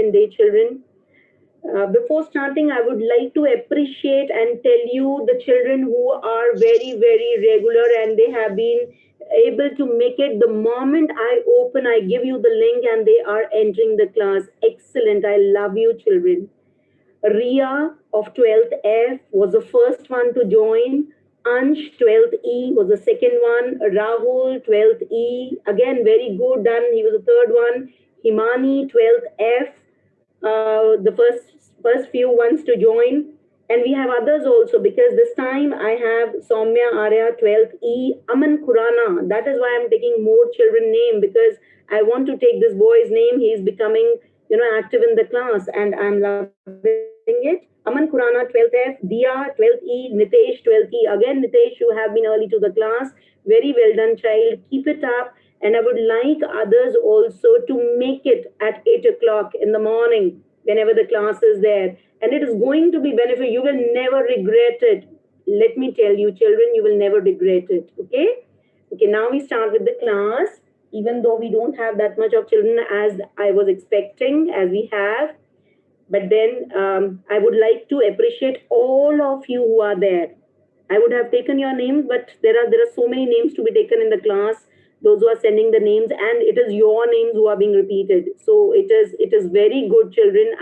Management Day, children. Before starting, I would like to appreciate and tell you the children who are very, very regular and they have been able to make it. The moment I open, I give you the link and they are entering the class. Excellent. I love you, children. Ria of 12th F was the first one to join. Ansh 12th E was the second one. Rahul 12th E, again very good done. He was the third one. Himani 12th F, the first few ones to join. And we have others also because this time I have Soumya Arya 12th E, Aman Kurana. That is why I'm taking more children name because I want to take this boy's name. He is becoming active in the class and I'm loving it. Aman Kurana 12th F, Dia 12th E, Nitesh 12th E. Again, Nitesh, you have been early to the class. Very well done, child. Keep it up. And I would like others also to make it at 8 o'clock in the morning whenever the class is there. And it is going to be benefit. You will never regret it. Let me tell you, children, you will never regret it. Okay? Okay, now we start with the class. Even though we don't have that much of children as I was expecting, as we have. But then I would like to appreciate all of you who are there. I would have taken your names, but there are so many names to be taken in the class. Those who are sending the names, and it is your names who are being repeated. So it is very good, children.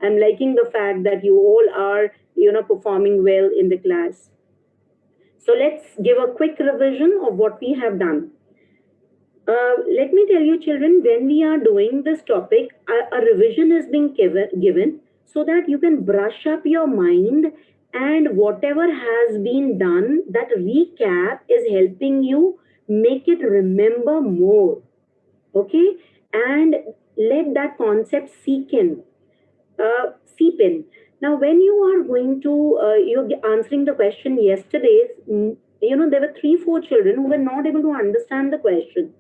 I'm liking the fact that you all are performing well in the class. So let's give a quick revision of what we have done. Let me tell you, children, when we are doing this topic, a revision is being given so that you can brush up your mind and whatever has been done, that recap is helping you make it remember more. Okay? And let that concept seep in. Now, when you are going to, you're answering the question yesterday, there were 3, 4 children who were not able to understand the question.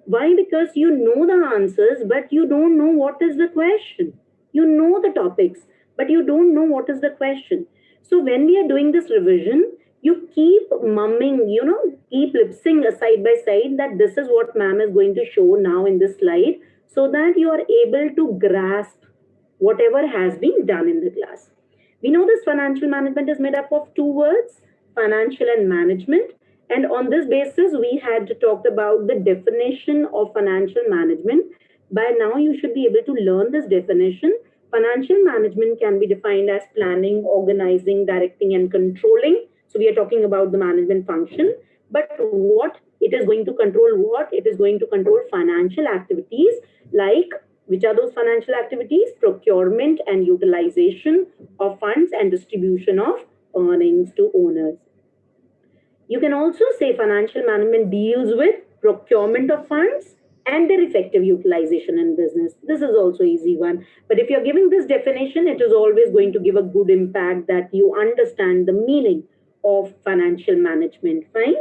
Why? Because you know the answers, but you don't know what is the question. You know the topics, but you don't know what is the question. So when we are doing this revision, you keep mumming, keep lip-syncing side by side that this is what ma'am is going to show now in this slide so that you are able to grasp whatever has been done in the class. We know this financial management is made up of 2 words, financial and management. And on this basis, we had talked about the definition of financial management. By now, you should be able to learn this definition. Financial management can be defined as planning, organizing, directing, and controlling. So we are talking about the management function. But what it is going to control what? It is going to control financial activities like which are those financial activities? Procurement and utilization of funds and distribution of earnings to owners. You can also say financial management deals with procurement of funds and their effective utilization in business. This is also easy one. But if you're giving this definition, it is always going to give a good impact that you understand the meaning of financial management. Fine.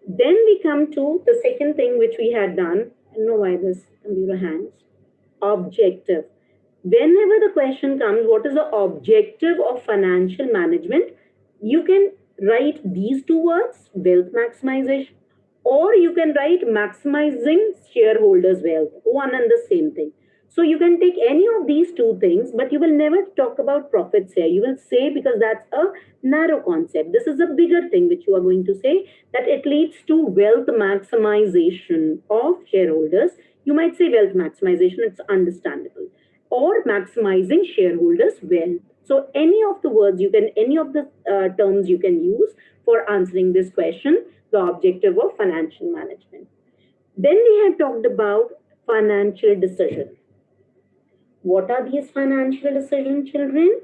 Then we come to the second thing which we had done. I don't know why this computer hangs. Objective. Whenever the question comes, what is the objective of financial management? You can write these 2 words, wealth maximization, or you can write maximizing shareholders' wealth, one and the same thing. So you can take any of these 2 things, but you will never talk about profits here. You will say, because that's a narrow concept. This is a bigger thing which you are going to say, that it leads to wealth maximization of shareholders. You might say wealth maximization, it's understandable. Or maximizing shareholders' wealth. So any of the words you can, any of the terms you can use for answering this question, the objective of financial management. Then we have talked about financial decision. What are these financial decisions, children?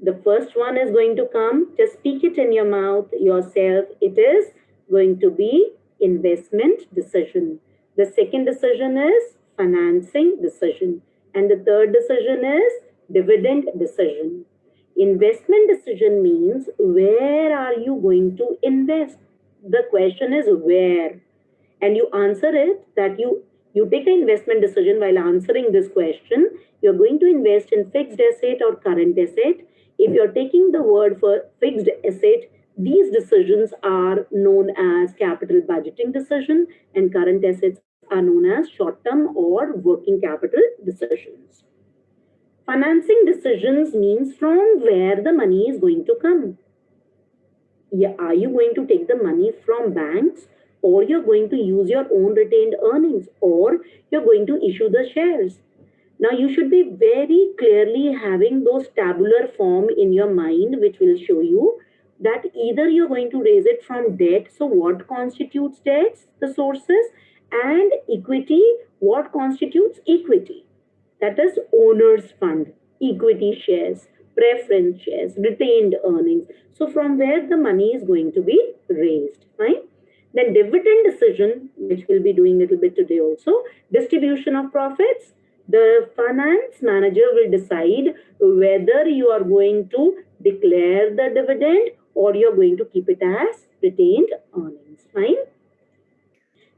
The first one is going to come, just speak it in your mouth yourself. It is going to be investment decision. The second decision is financing decision. And the third decision is dividend decision. Investment decision means where are you going to invest? The question is where. And you answer it that you take an investment decision while answering this question. You're going to invest in fixed asset or current asset. If you're taking the word for fixed asset, these decisions are known as capital budgeting decision and current assets are known as short-term or working capital decisions. Financing decisions means from where the money is going to come. Yeah, are you going to take the money from banks, or you're going to use your own retained earnings, or you're going to issue the shares? Now you should be very clearly having those tabular form in your mind, which will show you that either you're going to raise it from debt. So what constitutes debts, the sources, and equity, what constitutes equity? That is owner's fund, equity shares, preference shares, retained earnings. So from where the money is going to be raised, right? Then dividend decision, which we'll be doing a little bit today also, distribution of profits. The finance manager will decide whether you are going to declare the dividend or you're going to keep it as retained earnings, fine?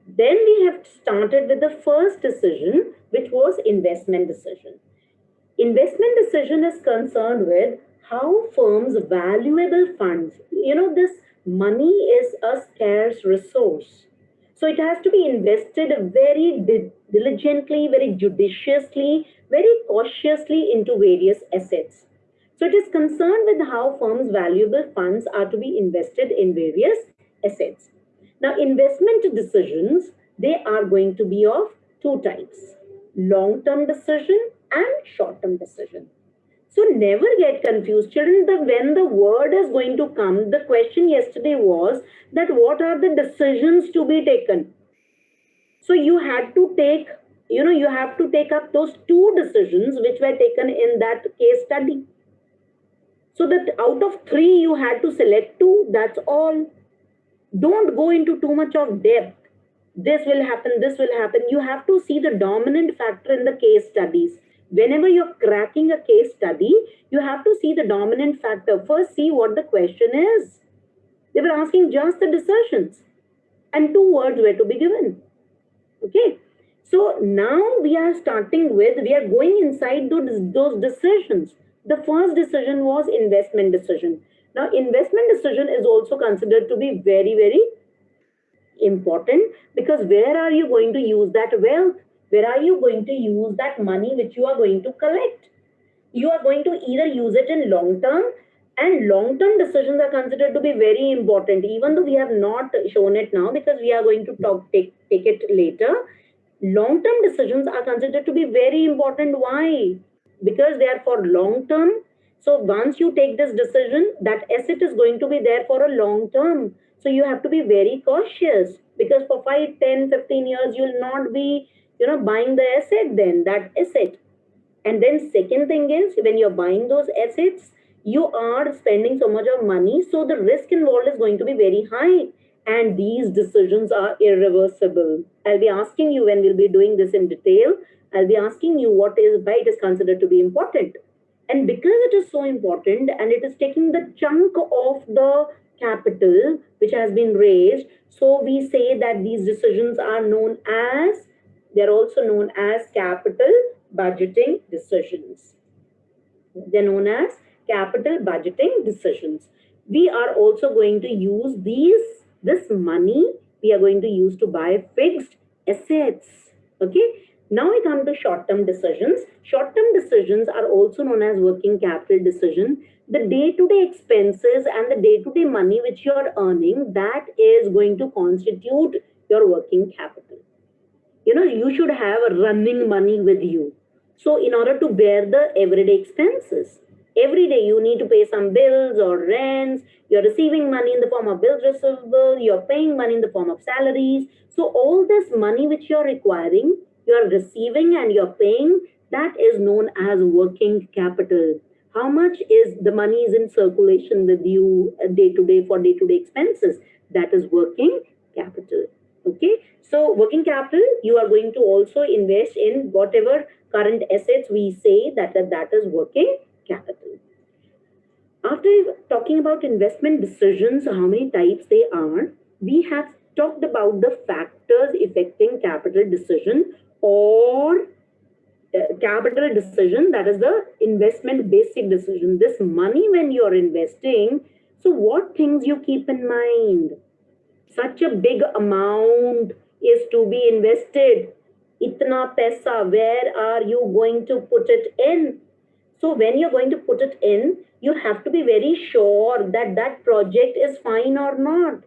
Then we have started with the first decision, which was investment decision. Investment decision is concerned with how firms' valuable funds, this money is a scarce resource. So it has to be invested very diligently, very judiciously, very cautiously into various assets. So it is concerned with how firms' valuable funds are to be invested in various assets. Now, investment decisions, they are going to be of two types: long-term decision and short-term decision. So never get confused, children. When the word is going to come, the question yesterday was that what are the decisions to be taken? So you had to take, you have to take up those two decisions which were taken in that case study. So that out of three, you had to select two. That's all. Don't go into too much of depth. This will happen, this will happen. You have to see the dominant factor in the case studies. Whenever you're cracking a case study, you have to see the dominant factor. First, see what the question is. They were asking just the decisions, and two words were to be given. Okay. So now we are going inside those decisions. The first decision was investment decision. Now, investment decision is also considered to be very, very important, because where are you going to use that wealth? Where are you going to use that money which you are going to collect? You are going to either use it in long term, and long term decisions are considered to be very important, even though we have not shown it now because we are going to take it later. Long term decisions are considered to be very important. Why? Because they are for long term. So once you take this decision, that asset is going to be there for a long term. So you have to be very cautious, because for 5, 10, 15 years, you'll not be, buying the asset then, that asset. And then second thing is, when you're buying those assets, you are spending so much of money. So the risk involved is going to be very high. And these decisions are irreversible. I'll be asking you when we'll be doing this in detail. I'll be asking you why it is considered to be important. And because it is so important and it is taking the chunk of the capital which has been raised, so we say that these decisions are they're also known as capital budgeting decisions. They're known as capital budgeting decisions. We are also going to use this money we are going to use to buy fixed assets. Okay. Now we come to short-term decisions. Short-term decisions are also known as working capital decision. The day-to-day expenses and the day-to-day money which you are earning, that is going to constitute your working capital. You should have a running money with you. So in order to bear the everyday expenses, every day you need to pay some bills or rents, you're receiving money in the form of bills receivable, you're paying money in the form of salaries. So all this money which you're requiring, you're receiving and you're paying, that is known as working capital. How much is the money is in circulation with you day to day for day-to-day expenses? That is working capital. Okay. So working capital, you are going to also invest in whatever current assets we say that is working capital. After talking about investment decisions, how many types they are, we have talked about the factors affecting capital decision or capital decision, that is the investment basic decision. This money when you're investing, so what things you keep in mind? Such a big amount is to be invested. Itna paisa, where are you going to put it in? So when you're going to put it in, you have to be very sure that that project is fine or not.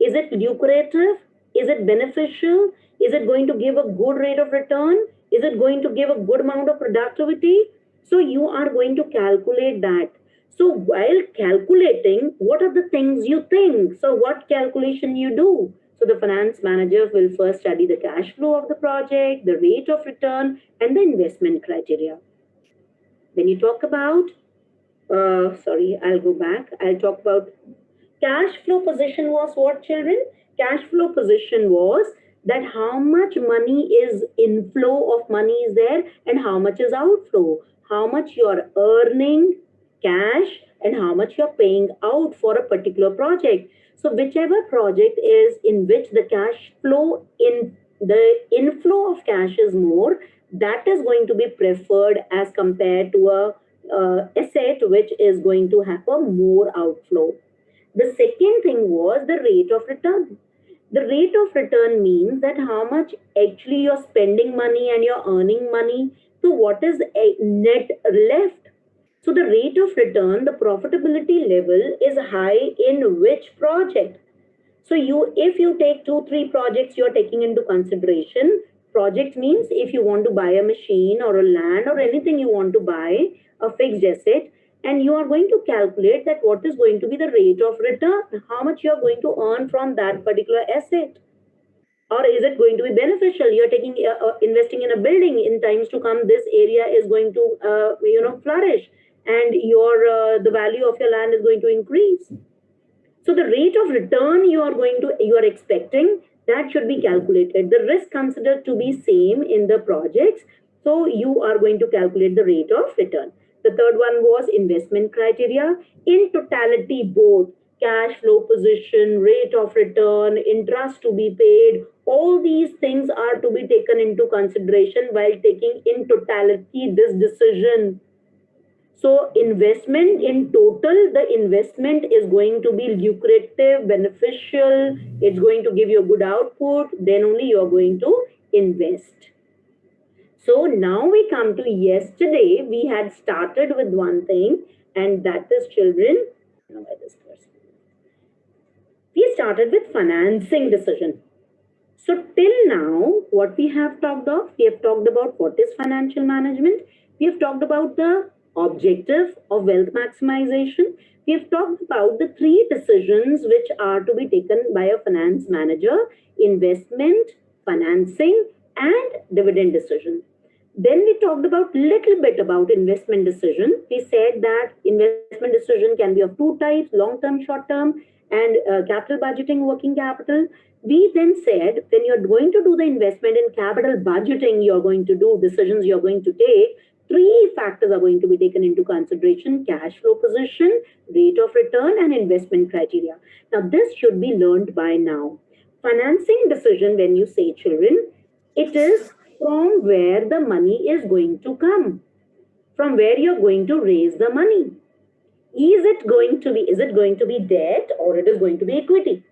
Is it lucrative? Is it beneficial? Is it going to give a good rate of return? Is it going to give a good amount of productivity? So you are going to calculate that. So while calculating, what are the things you think? So what calculation you do? So the finance manager will first study the cash flow of the project, the rate of return, and the investment criteria. When you talk about, sorry, I'll go back. I'll talk about cash flow position was what, children? Cash flow position was that how much money is inflow of money is there and how much is outflow. How much you're earning cash and how much you're paying out for a particular project. So whichever project is in which the cash flow in the inflow of cash is more, that is going to be preferred as compared to a asset which is going to have a more outflow. The second thing was the rate of return. The rate of return means that how much actually you're spending money and you're earning money. So what is a net left? So the rate of return, the profitability level is high in which project? So if you take two, three projects you're taking into consideration, project means if you want to buy a machine or a land or anything you want to buy, a fixed asset, and you are going to calculate that what is going to be the rate of return, how much you are going to earn from that particular asset. Or is it going to be beneficial? You're taking investing in a building, in times to come this area is going to flourish, and the value of your land is going to increase. So the rate of return you are expecting, that should be calculated. The risk considered to be same in the projects, so you are going to calculate the rate of return. The third one was investment criteria. In totality, both cash flow position, rate of return, interest to be paid, all these things are to be taken into consideration while taking in totality this decision. So investment in total, the investment is going to be lucrative, beneficial, it's going to give you a good output, then only you're going to invest. So now we come to yesterday, we had started with one thing, and that is children. We started with financing decision. So till now, what we have talked of, we have talked about what is financial management. We have talked about the objective of wealth maximization. We have talked about the three decisions which are to be taken by a finance manager: investment, financing, and dividend decision. Then we talked about little bit about investment decision. We said that investment decision can be of two types: long term, short term, and capital budgeting, working capital. We then said when you're going to do the investment in capital budgeting, you're going to do decisions you're going to take. Three factors are going to be taken into consideration: cash flow position, rate of return, and investment criteria. Now, this should be learned by now. Financing decision, when you say children, it is from where the money is going to come, from where you're going to raise the money. Is it going to be debt or it is going to be equity?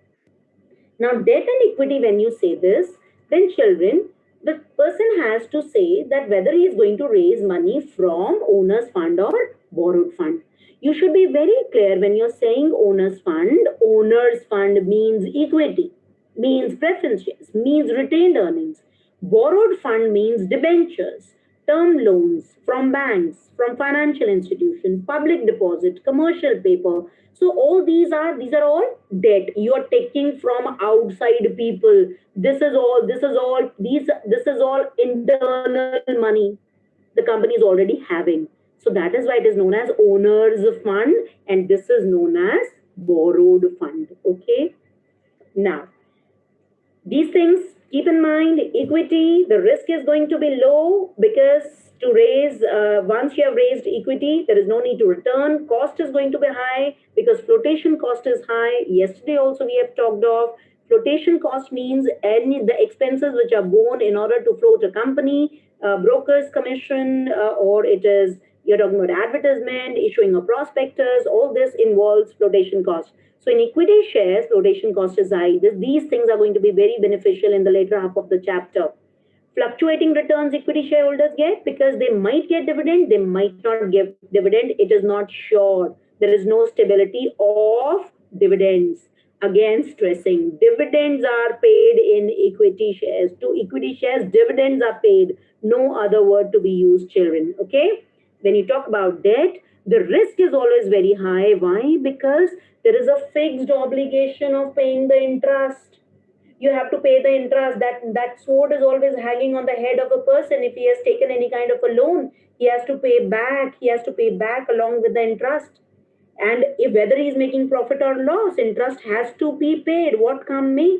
Now, debt and equity, when you say this, then children, the person has to say that whether he is going to raise money from owner's fund or borrowed fund. You should be very clear when you're saying owner's fund. Owner's fund means equity, means preference shares, means retained earnings. Borrowed fund means debentures, term loans from banks, from financial institution, public deposit, commercial paper. So all these are all debt you are taking from outside people. This is all internal money the company is already having. So that is why it is known as owner's fund, and this is known as borrowed fund. Okay. Now, these things, keep in mind: equity, the risk is going to be low because to raise, once you have raised equity, there is no need to return. Cost is going to be high because flotation cost is high. Yesterday also we have talked of flotation cost means any the expenses which are borne in order to float a company, brokers commission, or it is You're talking about advertisement, issuing a prospectus, all this involves flotation cost. So in equity shares, flotation cost is high. These things are going to be very beneficial in the later half of the chapter. Fluctuating returns equity shareholders get because they might get dividend, they might not give dividend. It is not sure. There is no stability of dividends. Again, stressing dividends are paid in equity shares. To equity shares, dividends are paid. No other word to be used, children. Okay? When you talk about debt, the risk is always very high. Why? Because there is a fixed obligation of paying the interest. You have to pay the interest. That sword is always hanging on the head of a person. If he has taken any kind of a loan, he has to pay back. He has to pay back along with the interest. And if whether he is making profit or loss, interest has to be paid, what come may.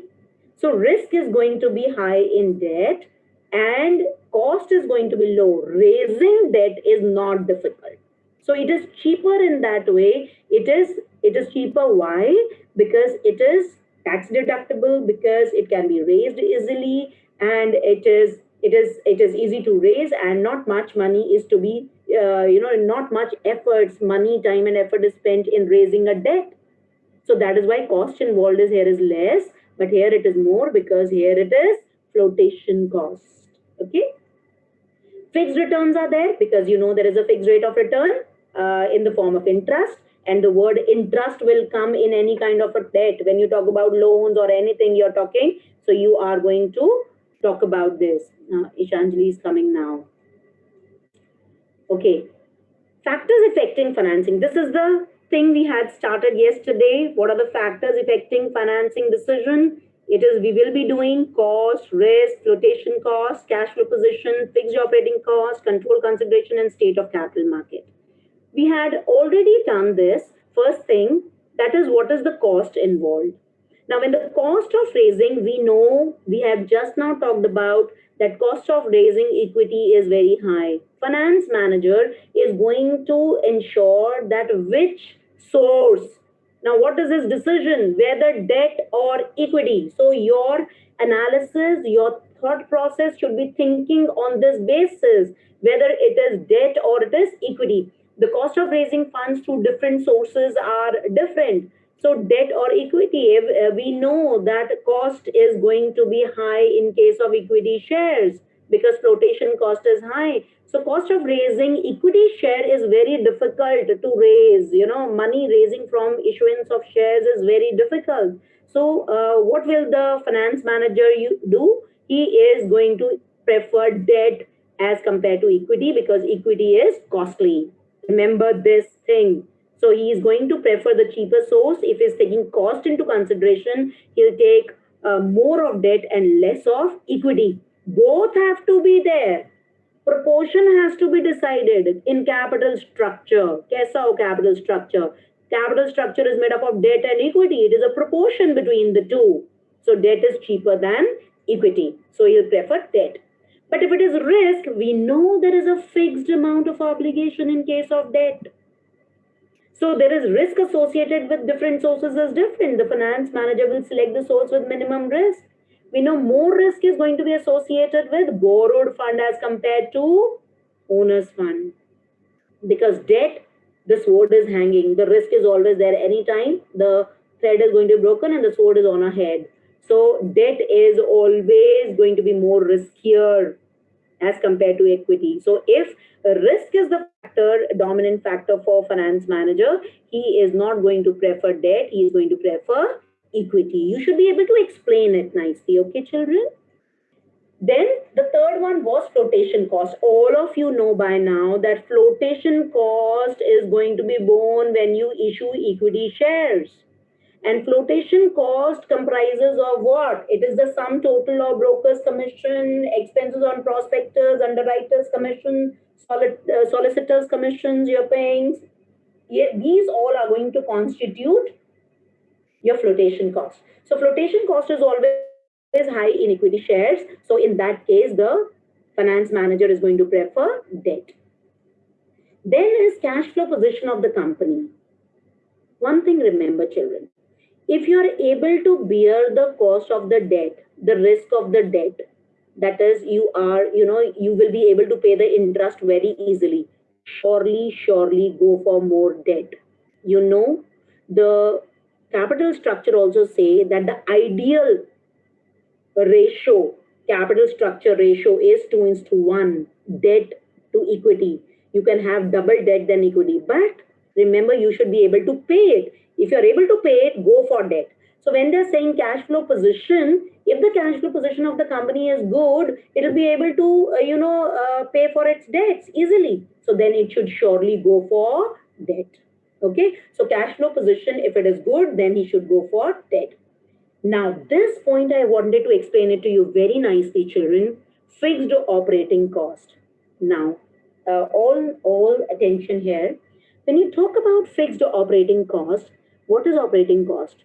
So risk is going to be high in debt, and cost is going to be low. Raising debt is not difficult, so it is cheaper in that way. It is cheaper. Why? Because it is tax deductible, because it can be raised easily, and it is easy to raise, and not much money is to be not much efforts, money, time and effort is spent in raising a debt. So that is why cost involved is here is less, but here it is more because here it is flotation cost. Okay. Fixed returns are there because there is a fixed rate of return in the form of interest, and the word interest will come in any kind of a debt. When you talk about loans or anything you're talking, so you are going to talk about this. Ishanjali is coming now. Okay. Factors affecting financing. This is the thing we had started yesterday. What are the factors affecting financing decision? It is we will be doing cost, risk, flotation cost, cash flow position, fixed operating cost, control consideration, and state of capital market. We had already done this. First thing, that is what is the cost involved. Now, when the cost of raising, we know we have just now talked about that cost of raising equity is very high. Finance manager is going to ensure that which source. Now, what is his decision? Whether debt or equity. So, your analysis, your thought process should be thinking on this basis, whether it is debt or it is equity. The cost of raising funds through different sources are different. So debt or equity, we know that cost is going to be high in case of equity shares because flotation cost is high. So cost of raising equity share is very difficult to raise. Money raising from issuance of shares is very difficult. So what will the finance manager do? He is going to prefer debt as compared to equity because equity is costly. Remember this thing. So he is going to prefer the cheaper source. If he's taking cost into consideration, he'll take more of debt and less of equity. Both have to be there. Proportion has to be decided in capital structure. Kaisa ho capital structure? Capital structure is made up of debt and equity. It is a proportion between the two. So debt is cheaper than equity. So he'll prefer debt. But if it is risk, we know there is a fixed amount of obligation in case of debt. So there is risk associated with different sources is different. The finance manager will select the source with minimum risk. We know more risk is going to be associated with borrowed fund as compared to owner's fund. Because debt, the sword is hanging. The risk is always there anytime. The thread is going to be broken and the sword is on our head. So debt is always going to be more riskier as compared to equity. So if risk is the dominant factor for finance manager, he is not going to prefer debt, he is going to prefer equity. You should be able to explain it nicely, okay, children? Then the third one was flotation cost. All of you know by now that flotation cost is going to be borne when you issue equity shares. And flotation cost comprises of what? It is the sum total of broker's commission, expenses on prospectors, underwriters' commission, solicitors' commissions you're paying. These all are going to constitute your flotation cost. So flotation cost is always high in equity shares. So in that case, the finance manager is going to prefer debt. Then is cash flow position of the company. One thing remember, children, if you are able to bear the cost of the debt, the risk of the debt, that is, you will be able to pay the interest very easily. surely go for more debt. You know, the capital structure also say that the ideal ratio, capital structure ratio is 2 is to 1, debt to equity. You can have double debt than equity, but remember you should be able to pay it. If you're able to pay it, go for debt. So when they're saying cash flow position, if the cash flow position of the company is good, it'll be able to, pay for its debts easily. So then it should surely go for debt. Okay, so cash flow position, if it is good, then he should go for debt. Now, this point I wanted to explain it to you very nicely, children. Fixed operating cost. Now, all attention here. When you talk about fixed operating cost, what is operating cost?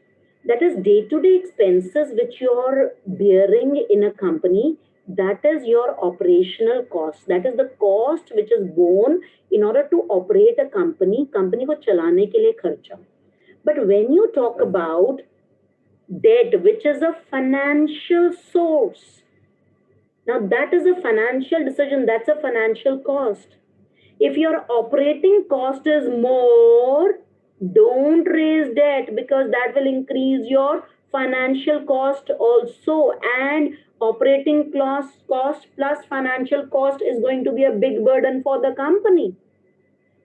That is day-to-day expenses which you're bearing in a company. That is your operational cost. That is the cost which is borne in order to operate a company. Company को चलाने के लिए खर्चा. But when you talk about debt, which is a financial source. Now, that is a financial decision, that's a financial cost. If your operating cost is more, don't raise debt because that will increase your financial cost also. And operating cost plus financial cost is going to be a big burden for the company.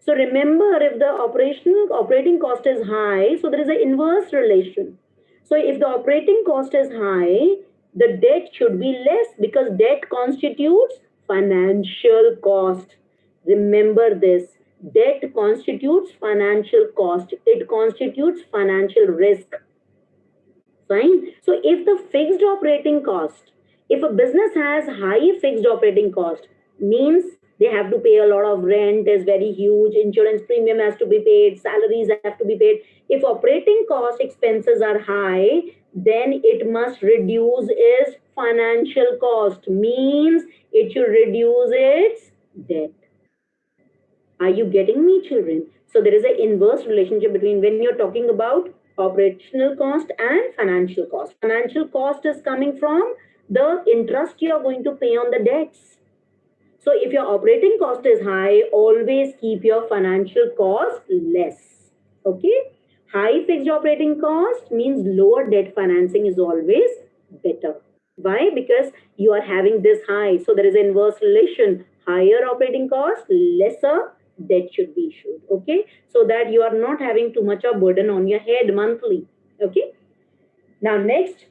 So remember, if the operating cost is high, so there is an inverse relation. So if the operating cost is high, the debt should be less because debt constitutes financial cost. Remember this. Debt constitutes financial cost. It constitutes financial risk. Fine. So if the fixed operating cost, if a business has high fixed operating cost, means they have to pay a lot of rent is very huge, insurance premium has to be paid, salaries have to be paid. If operating cost expenses are high, then it must reduce its financial cost, means it should reduce its debt. Are you getting me, children? So there is an inverse relationship between when you're talking about operational cost and financial cost. Financial cost is coming from the interest you're going to pay on the debts. So if your operating cost is high, always keep your financial cost less. Okay? High fixed operating cost means lower debt financing is always better. Why? Because you are having this high. So there is an inverse relation. Higher operating cost, lesser debt should be issued. Okay? So that you are not having too much of burden on your head monthly. Okay? Now next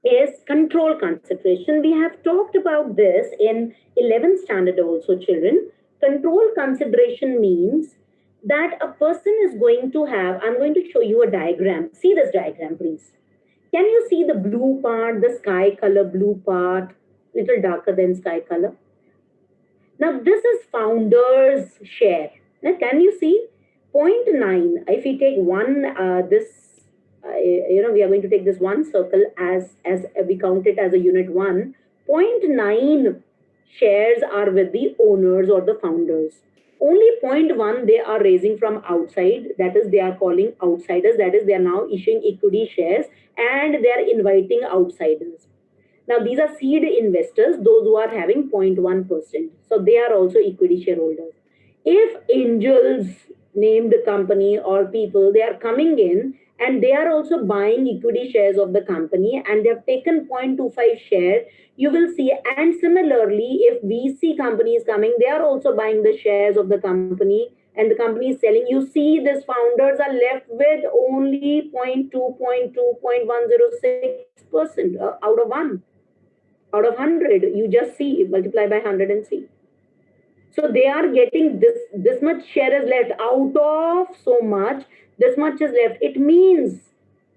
is control consideration. We have talked about this in 11th standard also, children. Control consideration means that a person is going to have, I'm going to show you a diagram. See this diagram, please. Can you see the blue part, the sky color blue part, little darker than sky color? Now this is founder's share. Now can you see? 0.9, if we take one, we are going to take this one circle as we count it as a unit 1. 0.9 shares are with the owners or the founders. Only 0.1 they are raising from outside, that is they are calling outsiders, that is they are now issuing equity shares and they are inviting outsiders. Now these are seed investors, those who are having 0.1%. So they are also equity shareholders. If angels, named company or people, they are coming in and they are also buying equity shares of the company and they have taken 0.25 share, you will see. And similarly, if VC company is coming, they are also buying the shares of the company and the company is selling. You see, these founders are left with only 0.2, 0.106% out of 1. Out of 100, you just see, multiply by 100 and see. So they are getting this much share is left out of so much, this much is left. It means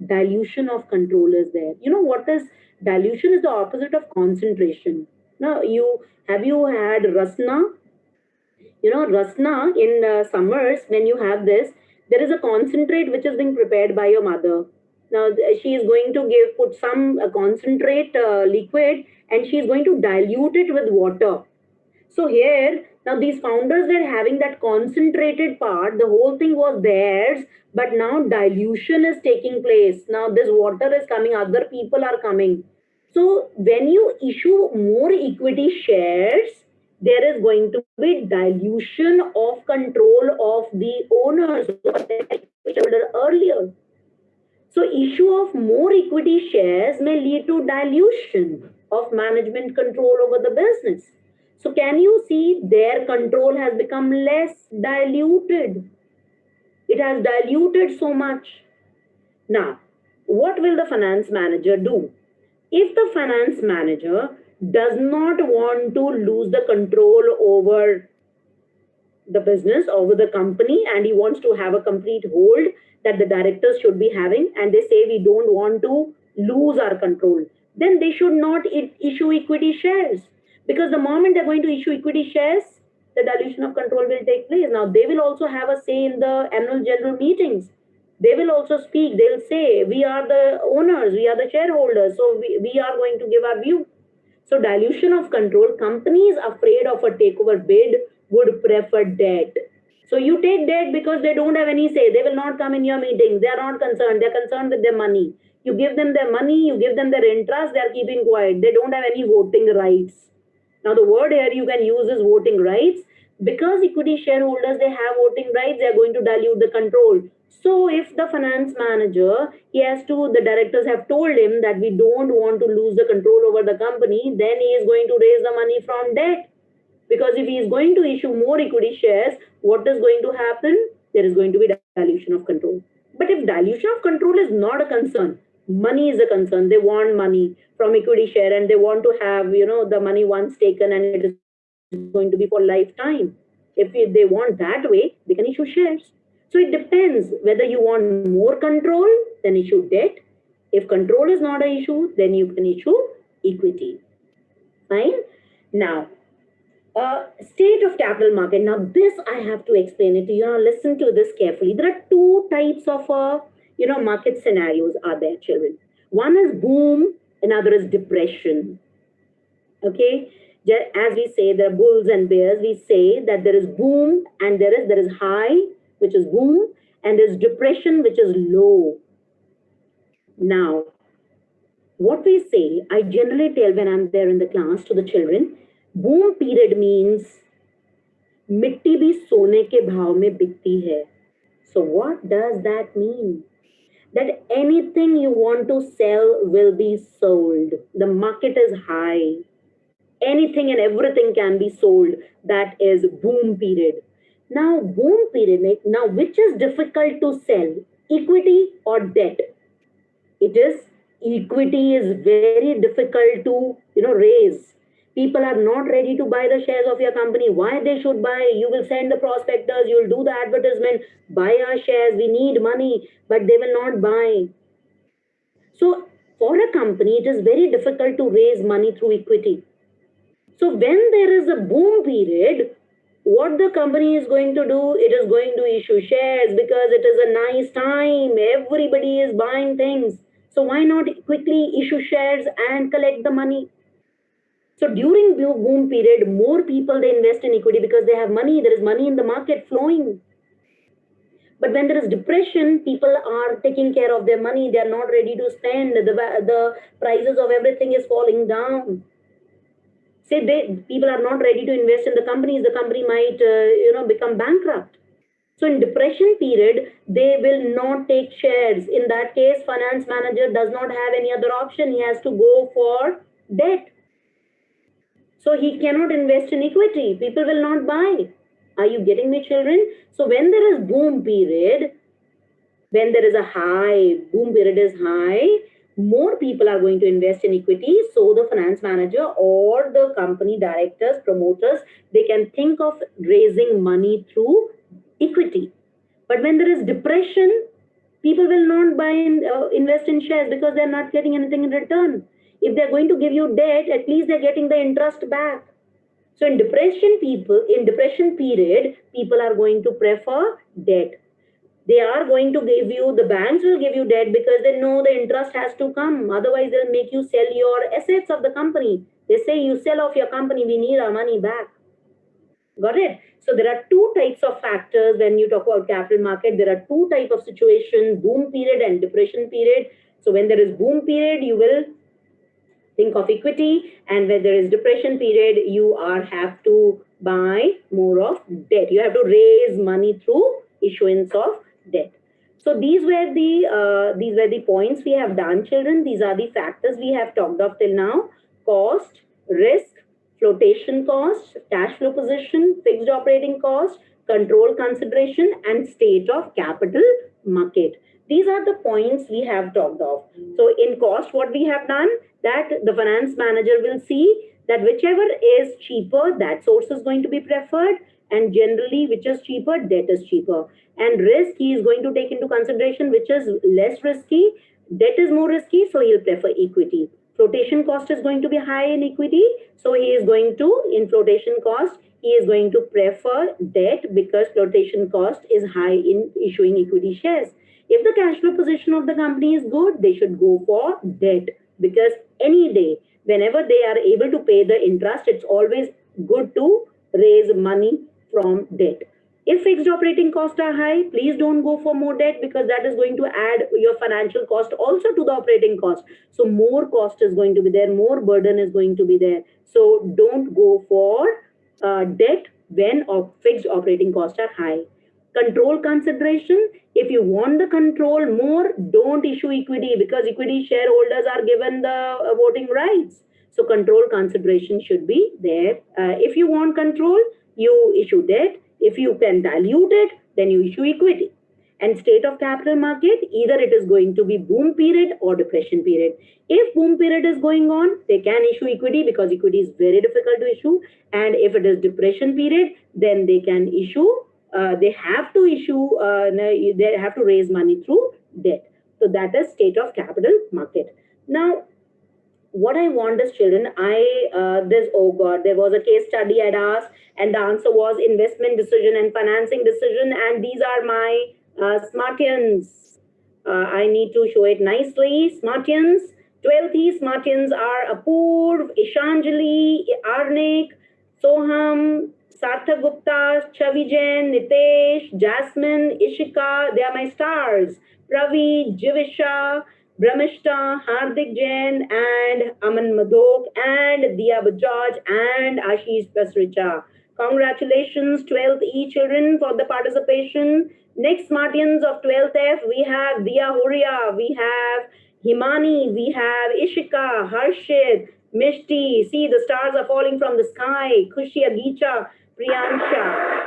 dilution of control is there. You know what is dilution? Is the opposite of concentration. Now you had rasna. You know, rasna in summers, when you have this, there is a concentrate which is being prepared by your mother. Now she is going to put some concentrate liquid and she is going to dilute it with water. So here, now these founders were having that concentrated part, the whole thing was theirs, but now dilution is taking place. Now this water is coming, other people are coming. So when you issue more equity shares, there is going to be dilution of control of the owners or the shareholder earlier. So issue of more equity shares may lead to dilution of management control over the business. So can you see their control has become less diluted? It has diluted so much. Now, what will the finance manager do? If the finance manager does not want to lose the control over the business, over the company, and he wants to have a complete hold that the directors should be having, and they say we don't want to lose our control, then they should not issue equity shares. Because the moment they're going to issue equity shares, the dilution of control will take place. Now, they will also have a say in the annual general meetings. They will also speak. They'll say, we are the owners, we are the shareholders, so we are going to give our view. So dilution of control, companies afraid of a takeover bid would prefer debt. So you take debt because they don't have any say. They will not come in your meetings. They are not concerned. They're concerned with their money. You give them their money, you give them their interest, they are keeping quiet. They don't have any voting rights. Now the word here you can use is voting rights. Because equity shareholders, they have voting rights, they are going to dilute the control. So if the finance manager, the directors have told him that we don't want to lose the control over the company, then he is going to raise the money from debt. Because if he is going to issue more equity shares, what is going to happen? There is going to be dilution of control. But if dilution of control is not a concern, money is a concern. They want money from equity share and they want to have, the money once taken and it is going to be for lifetime. If they want that way, they can issue shares. So it depends whether you want more control, then issue debt. If control is not an issue, then you can issue equity. Fine. Now, state of capital market. Now, this I have to explain it to you. Now, listen to this carefully. There are two types of, market scenarios are there, children. One is boom, another is depression. Okay, as we say, there are bulls and bears. We say that there is boom and there is high, which is boom, and there's depression, which is low. Now, what we say, I generally tell when I'm there in the class to the children, boom period means मिट्टी भी सोने के भाव में बिकती है. So what does that mean? That anything you want to sell will be sold. The market is high. Anything and everything can be sold. That is boom period. Now, boom period, now which is difficult to sell? Equity or debt? It is equity is very difficult to raise. People are not ready to buy the shares of your company. Why they should buy? You will send the prospectors, you'll do the advertisement, buy our shares, we need money, but they will not buy. So for a company it is very difficult to raise money through equity. So when there is a boom period, what the company is going to do, it is going to issue shares because it is a nice time, everybody is buying things. So why not quickly issue shares and collect the money? So during boom period, more people they invest in equity because they have money. There is money in the market flowing. But when there is depression, people are taking care of their money. They are not ready to spend. The prices of everything is falling down. Say people are not ready to invest in the companies. The company might become bankrupt. So in depression period, they will not take shares. In that case, finance manager does not have any other option. He has to go for debt. So he cannot invest in equity. People will not buy. Are you getting me, children? So when there is boom period, when there is a high, boom period is high, more people are going to invest in equity. So the finance manager or the company directors, promoters, they can think of raising money through equity. But when there is depression, people will not buy and invest in shares because they're not getting anything in return. If they're going to give you debt, at least they're getting the interest back. So in depression period, people are going to prefer debt. They are going to give you, the banks will give you debt because they know the interest has to come. Otherwise, they'll make you sell your assets of the company. They say you sell off your company, we need our money back. Got it? So there are two types of factors when you talk about capital market. There are two types of situation, boom period and depression period. So when there is boom period, you will think of equity, and when there is depression period, you are have to buy more of debt. You have to raise money through issuance of debt. So these were the points we have done, children. These are the factors we have talked of till now: cost, risk, flotation cost, cash flow position, fixed operating cost, control consideration, and state of capital market. These are the points we have talked of. So in cost, what we have done, that the finance manager will see that whichever is cheaper, that source is going to be preferred, and generally which is cheaper, debt is cheaper. And risk, he is going to take into consideration which is less risky. Debt is more risky, so he'll prefer equity. Flotation cost is going to be high in equity, so he is going to, in flotation cost, he is going to prefer debt because flotation cost is high in issuing equity shares. If the cash flow position of the company is good, they should go for debt, because any day, whenever they are able to pay the interest, it's always good to raise money from debt. If fixed operating costs are high, please don't go for more debt, because that is going to add your financial cost also to the operating cost. So more cost is going to be there, more burden is going to be there. So don't go for debt when fixed operating costs are high. Control consideration, if you want the control more, don't issue equity, because equity shareholders are given the voting rights. So control consideration should be there. If you want control, you issue debt. If you can dilute it, then you issue equity. And state of capital market, either it is going to be boom period or depression period. If boom period is going on, they can issue equity, because equity is very difficult to issue. And if it is depression period, then they can issue, they have to issue, they have to raise money through debt. So that is state of capital market. Now, what I want is, children, oh God, there was a case study I'd asked, and the answer was investment decision and financing decision. And these are my Smartians. I need to show it nicely. Smartians, 12th E Smartians are Apurv, Ishanjali, Arnik, Soham, Sarthak Gupta, Chavi Jain, Nitesh, Jasmine, Ishika. They are my stars. Pravi, Jivisha, Brahmishta, Hardik Jain, and Aman Madhok, and Dia Bajaj, and Ashish Pasricha. Congratulations, 12th E children, for the participation. Next Smartians of 12th F, we have Dia Huria, we have Himani, we have Ishika, Harshit, Mishti. See, the stars are falling from the sky. Khushi, Agicha, Priyansha.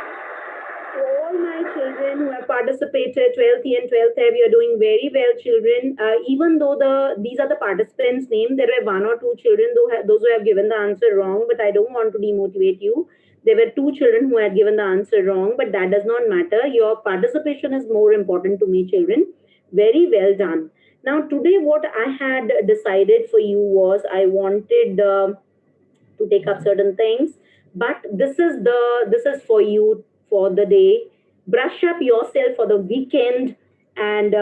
To all my children who have participated, 12th E and 12th F, you are doing very well, children. Even though these are the participants' name, there were one or two children, those who have given the answer wrong, but I don't want to demotivate you. There were two children who had given the answer wrong, but that does not matter. Your participation is more important to me, children. Very well done. Now, today what I had decided for you was, I wanted to take up certain things, but this is for you for the day. Brush up yourself for the weekend, and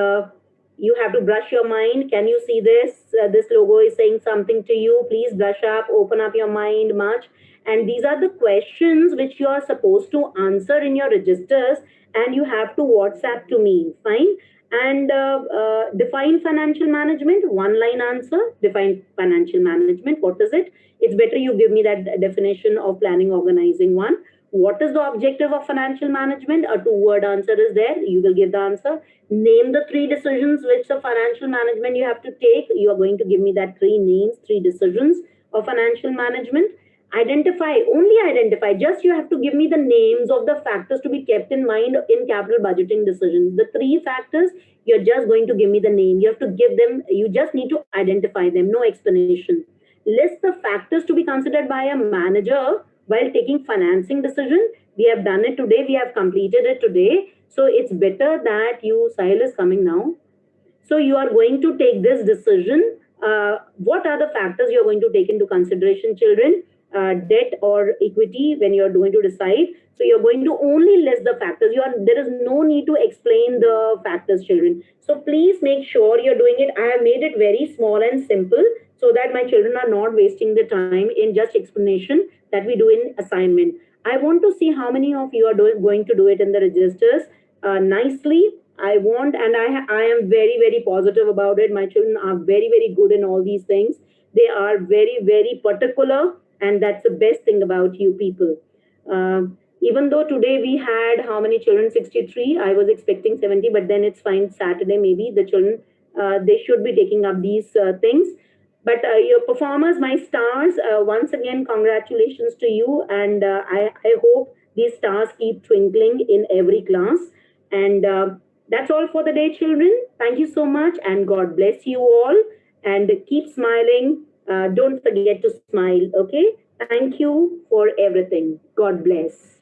you have to brush your mind. Can you see this? This logo is saying something to you. Please brush up, open up your mind much. And these are the questions which you are supposed to answer in your registers, and you have to WhatsApp to me. Fine. And define financial management, one line answer. Define financial management, what is it? It's better you give me that definition of planning, organizing one. What is the objective of financial management? A two-word answer is there. You will give the answer. Name the three decisions which the financial management you have to take. You are going to give me that three names, three decisions of financial management. Identify, only identify. Just you have to give me the names of the factors to be kept in mind in capital budgeting decision. The three factors, you're just going to give me the name. You have to give them, you just need to identify them, no explanation. List the factors to be considered by a manager while taking financing decision. We have done it today. We have completed it today. So it's better that you, Sahil is coming now. So you are going to take this decision. What are the factors you're going to take into consideration, children? Debt or equity when you're going to decide. So you're going to only list the factors. There is no need to explain the factors, children. So please make sure you're doing it. I have made it very small and simple so that my children are not wasting the time in just explanation that we do in assignment. I want to see how many of you are going to do it in the registers nicely. I want, and I am very, very positive about it. My children are very, very good in all these things. They are very, very particular, and that's the best thing about you people. Even though today we had how many children? 63. I was expecting 70, but then it's fine. Saturday, maybe the children, they should be taking up these things. But your performers, my stars, once again, congratulations to you. And I hope these stars keep twinkling in every class. And that's all for the day, children. Thank you so much, and God bless you all. And keep smiling. Don't forget to smile, okay? Thank you for everything. God bless.